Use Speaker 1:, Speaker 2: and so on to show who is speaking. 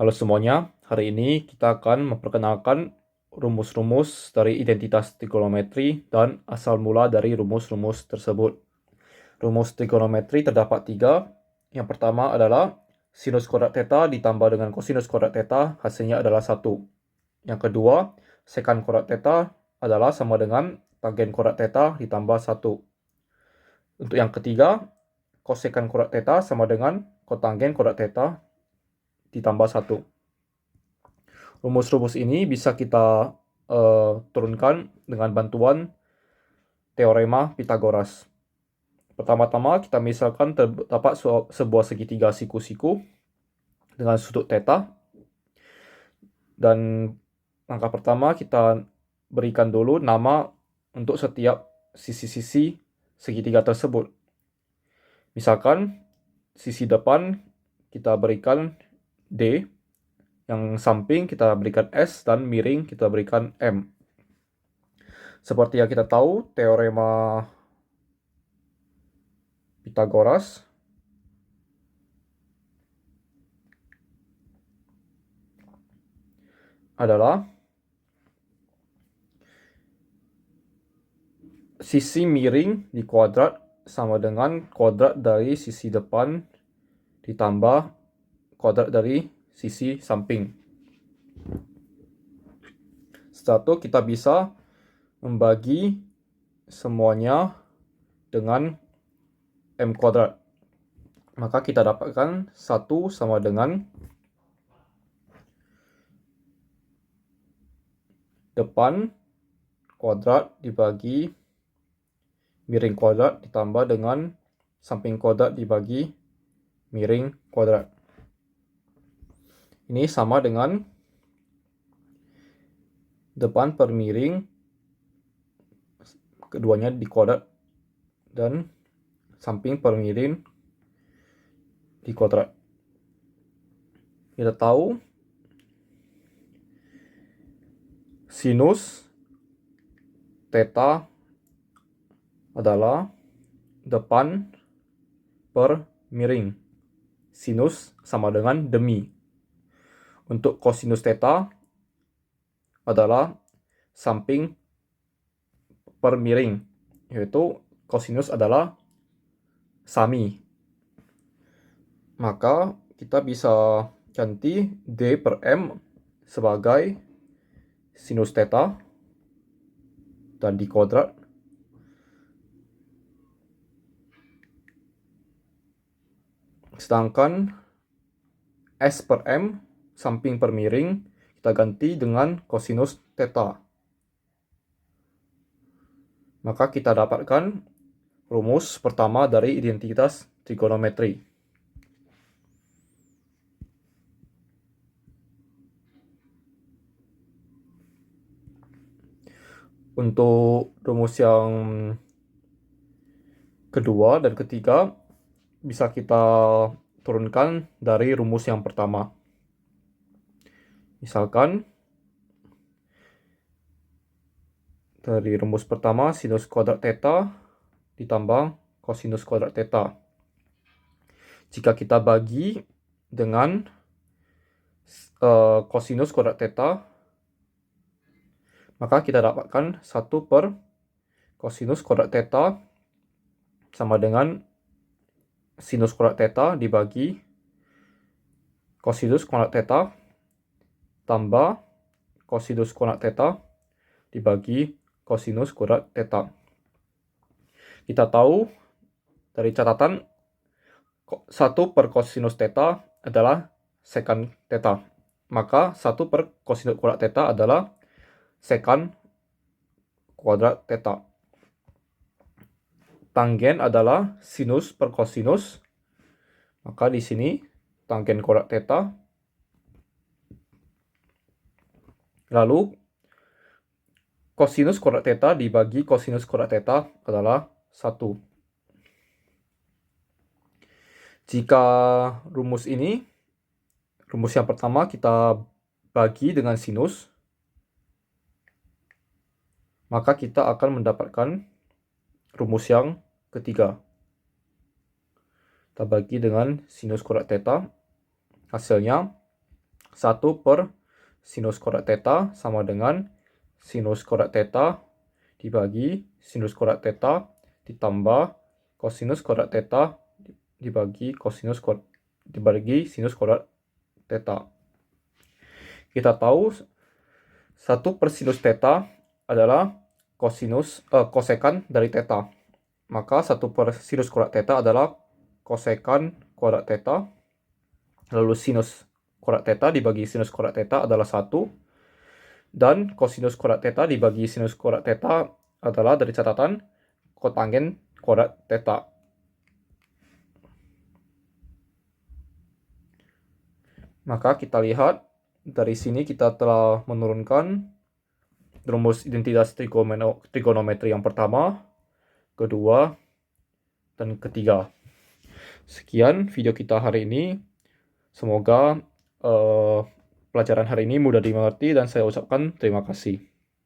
Speaker 1: Halo semuanya, hari ini kita akan memperkenalkan rumus-rumus dari identitas trigonometri dan asal mula dari rumus-rumus tersebut. Rumus trigonometri terdapat 3. Yang pertama adalah sinus kuadrat theta ditambah dengan kosinus kuadrat theta, hasilnya adalah 1. Yang kedua, sekan kuadrat theta adalah sama dengan tangen kuadrat theta ditambah 1. Untuk yang ketiga, kosekan kuadrat theta sama dengan kotangen kuadrat theta ditambah 1. Rumus-rumus ini bisa kita turunkan dengan bantuan teorema Pythagoras. Pertama-tama kita misalkan terdapat sebuah segitiga siku-siku dengan sudut theta. Dan langkah pertama kita berikan dulu nama untuk setiap sisi-sisi segitiga tersebut. Misalkan sisi depan kita berikan D, yang samping kita berikan S, dan miring kita berikan M. Seperti yang kita tahu, teorema Pythagoras adalah sisi miring di kuadrat sama dengan kuadrat dari sisi depan ditambah kuadrat dari sisi samping. Setelah itu kita bisa membagi semuanya dengan M kuadrat. Maka kita dapatkan 1 sama dengan depan kuadrat dibagi miring kuadrat ditambah dengan samping kuadrat dibagi miring kuadrat. Ini sama dengan depan per miring, keduanya di kuadrat, dan samping per miring di kuadrat. Kita tahu sinus theta adalah depan per miring. Sinus sama dengan demi. Untuk kosinus theta adalah samping per miring, yaitu kosinus adalah sami. Maka kita bisa ganti D per M sebagai sinus theta dan di kuadrat. Sedangkan S per M samping per miring kita ganti dengan kosinus theta. Maka kita dapatkan rumus pertama dari identitas trigonometri. Untuk rumus yang kedua dan ketiga bisa kita turunkan dari rumus yang pertama. Misalkan dari rumus pertama sinus kuadrat theta ditambah kosinus kuadrat theta. Jika kita bagi dengan kosinus kuadrat theta, maka kita dapatkan 1 per kosinus kuadrat theta sama dengan sinus kuadrat theta dibagi kosinus kuadrat theta tambah kosinus kuadrat theta dibagi kosinus kuadrat theta. Kita tahu dari catatan 1 per kosinus theta adalah sekan theta. Maka 1 per kosinus kuadrat theta adalah sekan kuadrat theta. Tangen adalah sinus per kosinus. Maka di sini tangen kuadrat theta. Lalu kosinus kuadrat theta dibagi kosinus kuadrat theta adalah 1. Jika rumus yang pertama kita bagi dengan sinus, maka kita akan mendapatkan rumus yang ketiga. Kita bagi dengan sinus kuadrat theta, hasilnya 1 per sinus kuadrat theta sama dengan sinus kuadrat theta dibagi sinus kuadrat theta ditambah kosinus kuadrat theta dibagi sinus kuadrat theta. Kita tahu 1 per sinus theta adalah kosekan dari theta. Maka 1 per sinus kuadrat theta adalah kosekan kuadrat theta. Lalu sinus kuadrat theta dibagi sinus kuadrat theta adalah 1. Dan kosinus kuadrat theta dibagi sinus kuadrat theta adalah dari catatan kotangen kuadrat theta. Maka kita lihat dari sini kita telah menurunkan rumus identitas trigonometri yang pertama, kedua, dan ketiga. Sekian video kita hari ini. Semoga pelajaran hari ini mudah dimengerti dan saya ucapkan terima kasih.